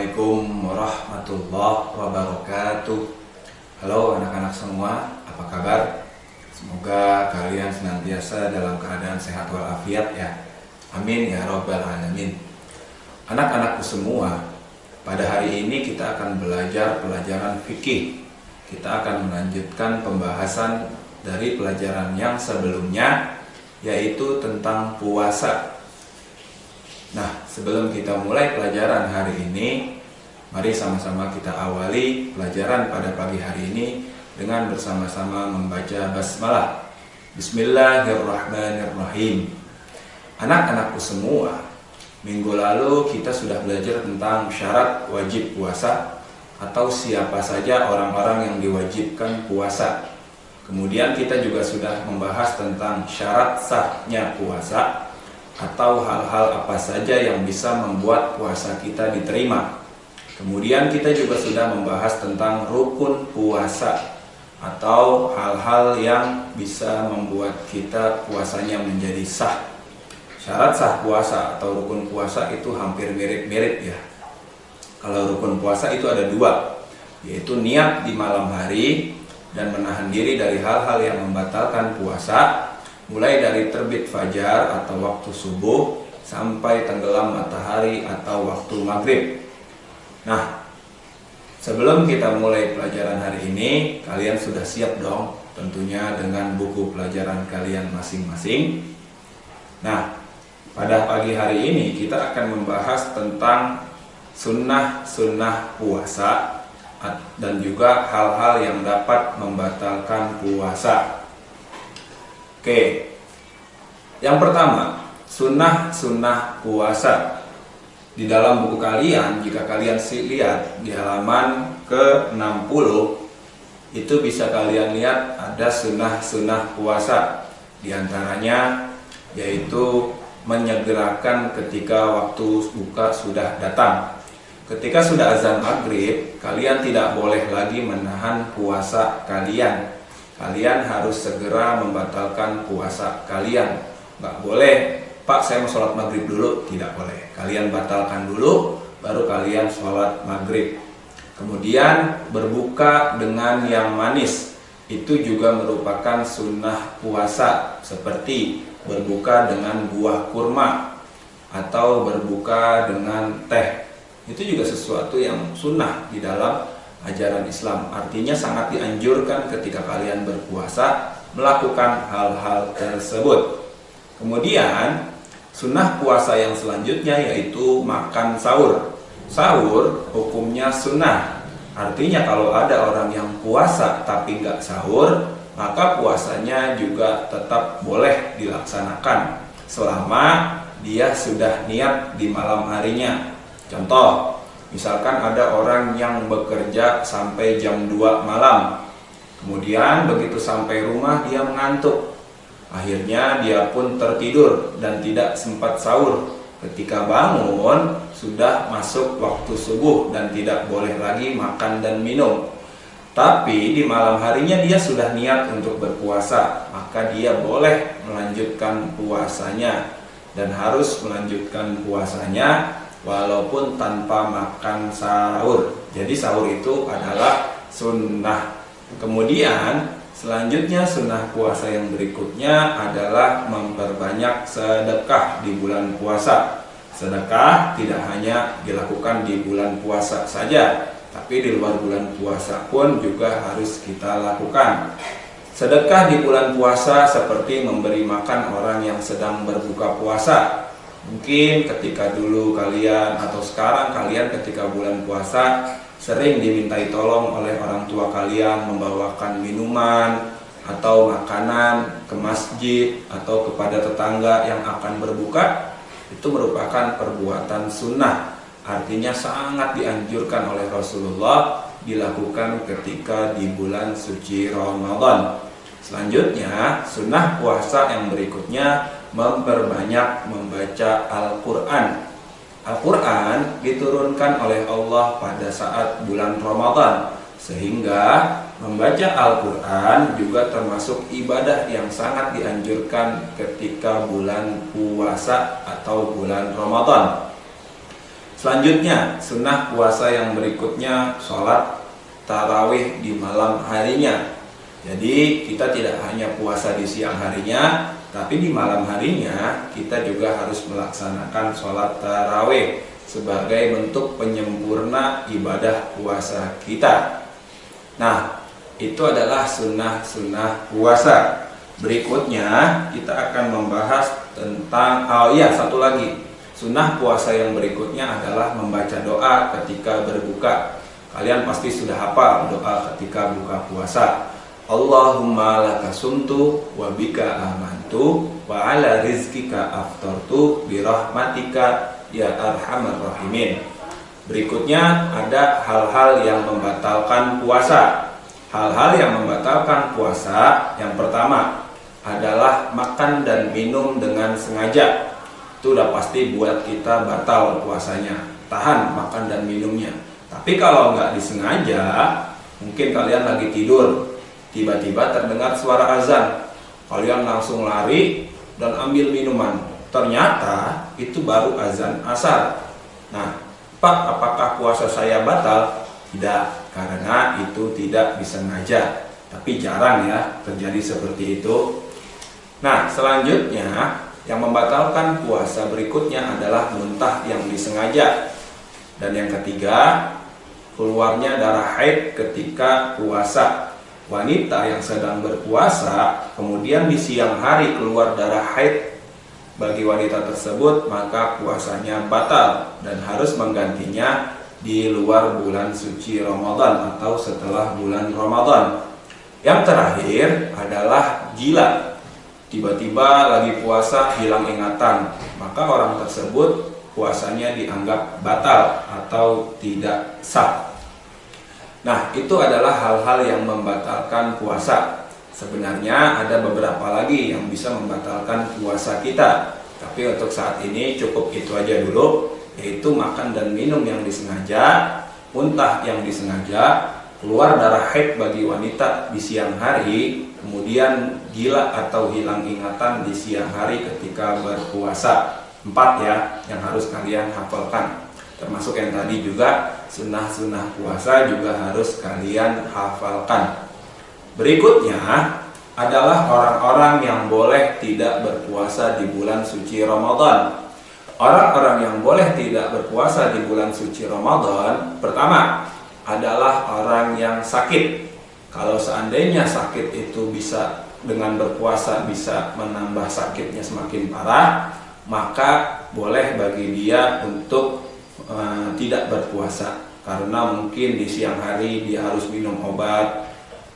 Assalamualaikum warahmatullahi wabarakatuh. Halo anak-anak semua, apa kabar? Semoga kalian senantiasa dalam keadaan sehat walafiat ya. Amin ya rabbal alamin. Anak-anakku semua, pada hari ini kita akan belajar pelajaran fikih. Kita akan melanjutkan pembahasan dari pelajaran yang sebelumnya, yaitu tentang puasa. Nah, sebelum kita mulai pelajaran hari ini, mari sama-sama kita awali pelajaran pada pagi hari ini dengan bersama-sama membaca basmalah. Bismillahirrahmanirrahim. Anak-anakku semua, minggu lalu kita sudah belajar tentang syarat wajib puasa atau siapa saja orang-orang yang diwajibkan puasa. Kemudian kita juga sudah membahas tentang syarat sahnya puasa atau hal-hal apa saja yang bisa membuat puasa kita diterima. Kemudian kita juga sudah membahas tentang rukun puasa atau hal-hal yang bisa membuat kita puasanya menjadi sah. Syarat sah puasa atau rukun puasa itu hampir mirip-mirip ya. Kalau rukun puasa itu ada dua, yaitu niat di malam hari dan menahan diri dari hal-hal yang membatalkan puasa, mulai dari terbit fajar atau waktu subuh sampai tenggelam matahari atau waktu maghrib. Nah, sebelum kita mulai pelajaran hari ini, kalian sudah siap dong tentunya dengan buku pelajaran kalian masing-masing. Nah, pada pagi hari ini kita akan membahas tentang sunnah-sunnah puasa dan juga hal-hal yang dapat membatalkan puasa. Oke, yang pertama, sunnah-sunnah puasa. Di dalam buku kalian, jika kalian lihat di halaman ke-60, itu bisa kalian lihat ada sunnah-sunnah puasa. Di antaranya yaitu menyegerakan ketika waktu buka sudah datang. Ketika sudah azan maghrib, kalian tidak boleh lagi menahan puasa kalian. Kalian harus segera membatalkan puasa kalian. Nggak boleh, Pak saya mau sholat maghrib dulu. Tidak boleh. Kalian batalkan dulu, baru kalian sholat maghrib. Kemudian berbuka dengan yang manis. Itu juga merupakan sunnah puasa. Seperti berbuka dengan buah kurma atau berbuka dengan teh. Itu juga sesuatu yang sunnah di dalam ajaran Islam. Artinya sangat dianjurkan ketika kalian berpuasa melakukan hal-hal tersebut. Kemudian sunnah puasa yang selanjutnya yaitu makan sahur. Sahur hukumnya sunnah. Artinya kalau ada orang yang puasa tapi nggak sahur, maka puasanya juga tetap boleh dilaksanakan selama dia sudah niat di malam harinya. Contoh, misalkan ada orang yang bekerja sampai jam 2 malam. Kemudian begitu sampai rumah dia mengantuk. Akhirnya dia pun tertidur dan tidak sempat sahur. Ketika bangun sudah masuk waktu subuh dan tidak boleh lagi makan dan minum. Tapi di malam harinya dia sudah niat untuk berpuasa, maka dia boleh melanjutkan puasanya dan harus melanjutkan puasanya walaupun tanpa makan sahur. Jadi sahur itu adalah sunnah. Kemudian selanjutnya sunnah puasa yang berikutnya adalah memperbanyak sedekah di bulan puasa. Sedekah tidak hanya dilakukan di bulan puasa saja, tapi di luar bulan puasa pun juga harus kita lakukan. Sedekah di bulan puasa seperti memberi makan orang yang sedang berbuka puasa. Mungkin ketika dulu kalian atau sekarang kalian ketika bulan puasa sering dimintai tolong oleh orang tua kalian membawakan minuman atau makanan ke masjid atau kepada tetangga yang akan berbuka. Itu merupakan perbuatan sunnah. Artinya sangat dianjurkan oleh Rasulullah dilakukan ketika di bulan suci Ramadan. Selanjutnya, sunnah puasa yang berikutnya memperbanyak membaca Al-Quran. Al-Quran diturunkan oleh Allah pada saat bulan Ramadan, sehingga membaca Al-Quran juga termasuk ibadah yang sangat dianjurkan ketika bulan puasa atau bulan Ramadan. Selanjutnya, sunnah puasa yang berikutnya sholat tarawih di malam harinya. Jadi kita tidak hanya puasa di siang harinya, tapi di malam harinya kita juga harus melaksanakan sholat tarawih sebagai bentuk penyempurna ibadah puasa kita. Nah, itu adalah sunnah-sunnah puasa. Berikutnya kita akan membahas tentang, satu lagi. Sunnah puasa yang berikutnya adalah membaca doa ketika berbuka. Kalian pasti sudah hafal doa ketika buka puasa. Allahumma laka sumtu wa bika amantu wa ala rizkika aftartu birahmatika ya arhamar rahimin. Berikutnya ada hal-hal yang membatalkan puasa. Hal-hal yang membatalkan puasa yang pertama adalah makan dan minum dengan sengaja. Itu udah pasti buat kita batal puasanya. Tahan makan dan minumnya. Tapi kalau nggak disengaja, mungkin kalian lagi tidur, tiba-tiba terdengar suara azan, kalian langsung lari dan ambil minuman. Ternyata itu baru azan asar. Nah, Pak, apakah puasa saya batal? Tidak, karena itu tidak disengaja. Tapi jarang ya terjadi seperti itu. Nah, selanjutnya yang membatalkan puasa berikutnya adalah muntah yang disengaja. Dan yang ketiga, keluarnya darah haid ketika puasa. Wanita yang sedang berpuasa, kemudian di siang hari keluar darah haid bagi wanita tersebut, maka puasanya batal dan harus menggantinya di luar bulan suci Ramadan atau setelah bulan Ramadan. Yang terakhir adalah gila. Tiba-tiba lagi puasa hilang ingatan, maka orang tersebut puasanya dianggap batal atau tidak sah. Nah, itu adalah hal-hal yang membatalkan puasa. Sebenarnya ada beberapa lagi yang bisa membatalkan puasa kita, tapi untuk saat ini cukup itu aja dulu, yaitu makan dan minum yang disengaja, muntah yang disengaja, keluar darah haid bagi wanita di siang hari, kemudian gila atau hilang ingatan di siang hari ketika berpuasa. 4 ya yang harus kalian hafalkan. Termasuk yang tadi juga sunnah-sunnah puasa juga harus kalian hafalkan. Berikutnya adalah orang-orang yang boleh tidak berpuasa di bulan suci Ramadan. Orang-orang yang boleh tidak berpuasa di bulan suci Ramadan, pertama adalah orang yang sakit. Kalau seandainya sakit itu bisa dengan berpuasa bisa menambah sakitnya semakin parah, maka boleh bagi dia untuk tidak berpuasa. Karena mungkin di siang hari dia harus minum obat,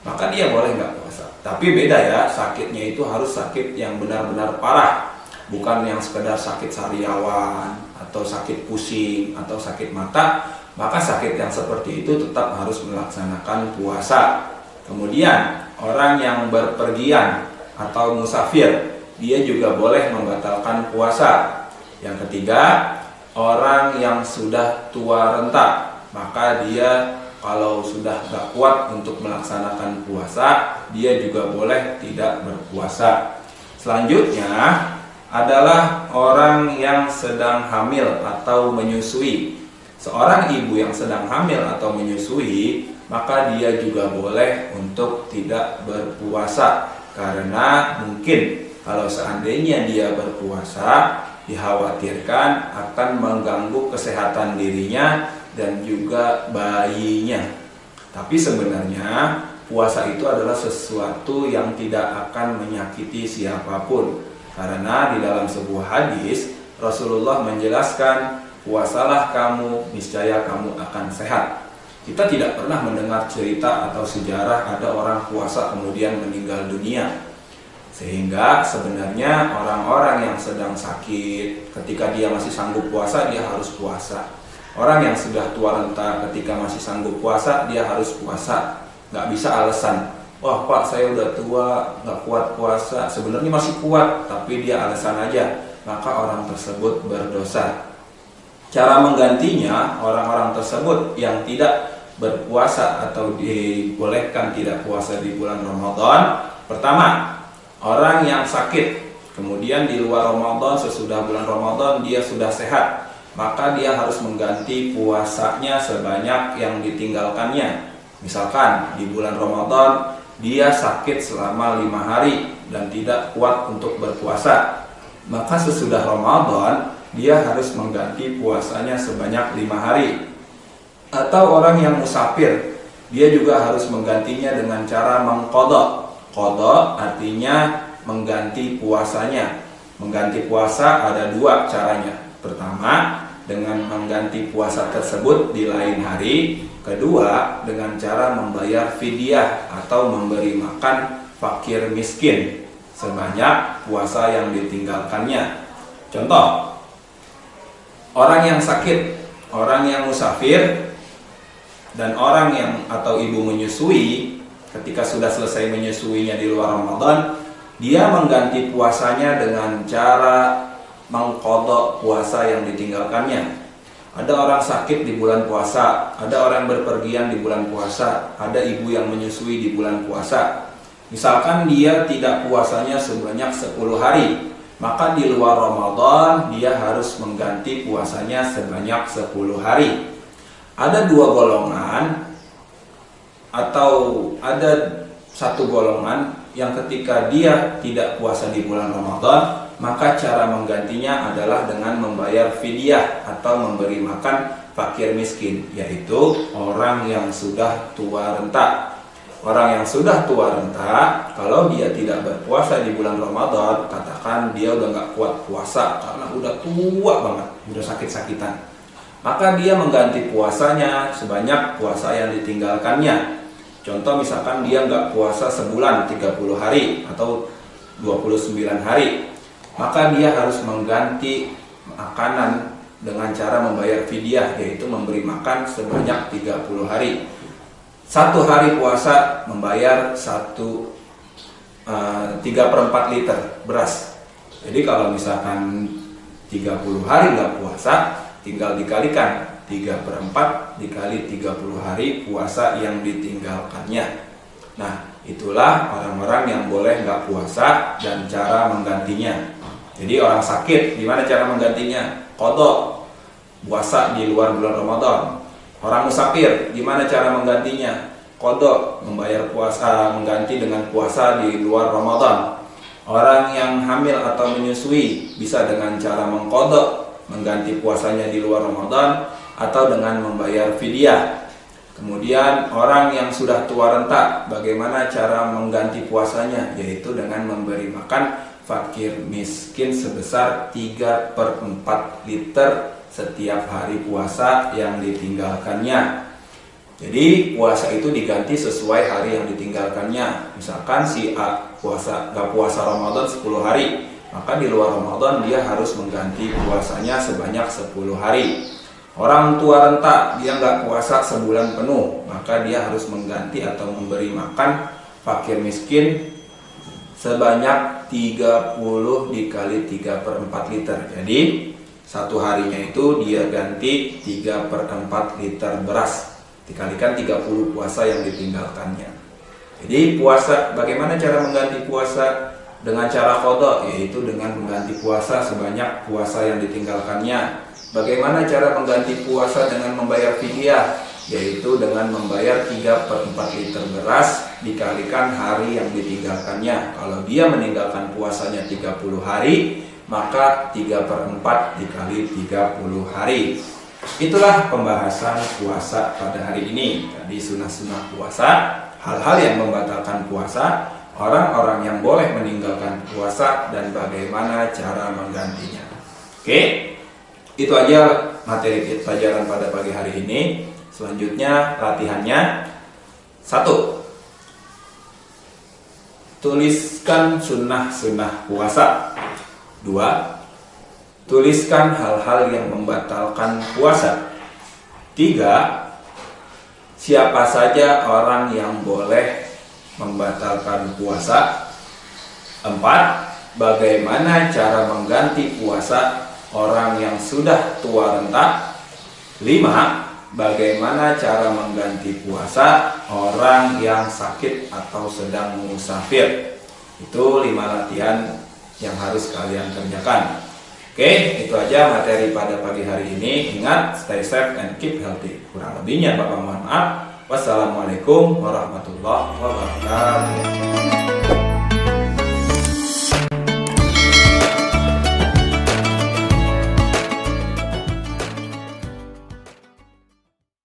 maka dia boleh nggak puasa. Tapi beda ya, sakitnya itu harus sakit yang benar-benar parah, bukan yang sekedar sakit sariawan atau sakit pusing atau sakit mata. Maka sakit yang seperti itu tetap harus melaksanakan puasa. Kemudian orang yang berpergian atau musafir, dia juga boleh membatalkan puasa. Yang ketiga, orang yang sudah tua renta, maka dia kalau sudah gak kuat untuk melaksanakan puasa, dia juga boleh tidak berpuasa. Selanjutnya adalah orang yang sedang hamil atau menyusui. Seorang ibu yang sedang hamil atau menyusui, maka dia juga boleh untuk tidak berpuasa. Karena mungkin kalau seandainya dia berpuasa, dikhawatirkan akan mengganggu kesehatan dirinya dan juga bayinya. Tapi sebenarnya puasa itu adalah sesuatu yang tidak akan menyakiti siapapun. Karena di dalam sebuah hadis Rasulullah menjelaskan, puasalah kamu, niscaya kamu akan sehat. Kita tidak pernah mendengar cerita atau sejarah ada orang puasa kemudian meninggal dunia. Sehingga sebenarnya orang-orang yang sedang sakit, ketika dia masih sanggup puasa, dia harus puasa. Orang yang sudah tua renta, ketika masih sanggup puasa, dia harus puasa. Nggak bisa alasan, wah Pak saya udah tua, nggak kuat puasa. Sebenarnya masih kuat, tapi dia alasan aja. Maka orang tersebut berdosa. Cara menggantinya, orang-orang tersebut yang tidak berpuasa atau dibolehkan tidak puasa di bulan Ramadan, pertama, orang yang sakit, kemudian di luar Ramadan, sesudah bulan Ramadan dia sudah sehat, maka dia harus mengganti puasanya sebanyak yang ditinggalkannya. Misalkan di bulan Ramadan dia sakit selama 5 hari dan tidak kuat untuk berpuasa, maka sesudah Ramadan dia harus mengganti puasanya sebanyak 5 hari. Atau orang yang musafir, dia juga harus menggantinya dengan cara mengqadha. Qadha artinya mengganti puasanya. Mengganti puasa ada 2 caranya. Pertama, dengan mengganti puasa tersebut di lain hari. Kedua, dengan cara membayar fidyah atau memberi makan fakir miskin sebanyak puasa yang ditinggalkannya. Contoh, orang yang sakit, orang yang musafir, dan orang yang atau ibu menyusui, ketika sudah selesai menyusuinya di luar Ramadan, dia mengganti puasanya dengan cara mengqadha puasa yang ditinggalkannya. Ada orang sakit di bulan puasa, ada orang berpergian di bulan puasa, ada ibu yang menyusui di bulan puasa. Misalkan dia tidak puasanya sebanyak 10 hari, maka di luar Ramadan dia harus mengganti puasanya sebanyak 10 hari. Ada 2 golongan atau ada 1 golongan yang ketika dia tidak puasa di bulan Ramadan, maka cara menggantinya adalah dengan membayar fidyah atau memberi makan fakir miskin, yaitu orang yang sudah tua renta. Orang yang sudah tua renta, kalau dia tidak berpuasa di bulan Ramadan, katakan dia udah gak kuat puasa karena udah tua banget, udah sakit-sakitan, maka dia mengganti puasanya sebanyak puasa yang ditinggalkannya. Contoh misalkan dia nggak puasa sebulan 30 hari atau 29 hari, maka dia harus mengganti makanan dengan cara membayar fidyah, yaitu memberi makan sebanyak 30 hari. 1 hari puasa membayar 3/4 liter beras. Jadi kalau misalkan 30 hari nggak puasa, tinggal dikalikan 3/4 dikali 30 hari puasa yang ditinggalkannya. Nah, itulah orang-orang yang boleh nggak puasa dan cara menggantinya. Jadi orang sakit, gimana cara menggantinya? Qadha, puasa di luar bulan Ramadan. Orang musafir, gimana cara menggantinya? Qadha, membayar puasa, mengganti dengan puasa di luar Ramadan. Orang yang hamil atau menyusui bisa dengan cara mengqadha, mengganti puasanya di luar Ramadan, atau dengan membayar fidyah. Kemudian orang yang sudah tua renta, bagaimana cara mengganti puasanya? Yaitu dengan memberi makan fakir miskin sebesar 3/4 liter setiap hari puasa yang ditinggalkannya. Jadi puasa itu diganti sesuai hari yang ditinggalkannya. Misalkan si A gak puasa Ramadan 10 hari, maka di luar Ramadan dia harus mengganti puasanya sebanyak 10 hari. Orang tua renta, dia nggak puasa sebulan penuh, maka dia harus mengganti atau memberi makan fakir miskin sebanyak 30 dikali 3/4 liter. Jadi 1 harinya itu dia ganti 3/4 liter beras, dikalikan 30 puasa yang ditinggalkannya. Jadi puasa, bagaimana cara mengganti puasa? Dengan cara qadha, yaitu dengan mengganti puasa sebanyak puasa yang ditinggalkannya. Bagaimana cara mengganti puasa dengan membayar fidyah? Yaitu dengan membayar 3/4 liter beras dikalikan hari yang ditinggalkannya. Kalau dia meninggalkan puasanya 30 hari, maka 3/4 dikali 30 hari. Itulah pembahasan puasa pada hari ini. Tadi sunah-sunah puasa, hal-hal yang membatalkan puasa, orang-orang yang boleh meninggalkan puasa, dan bagaimana cara menggantinya. Oke, itu aja materi pelajaran pada pagi hari ini. Selanjutnya latihannya. 1. Tuliskan sunnah-sunnah puasa. 2. Tuliskan hal-hal yang membatalkan puasa. 3. Siapa saja orang yang boleh membatalkan puasa. 4. Bagaimana cara mengganti puasa orang yang sudah tua renta. 5. Bagaimana cara mengganti puasa orang yang sakit atau sedang musafir. Itu 5 latihan yang harus kalian kerjakan. Oke, itu aja materi pada pagi hari ini. Ingat, stay safe and keep healthy. Kurang lebihnya Bapak mohon maaf. Wassalamualaikum warahmatullahi wabarakatuh.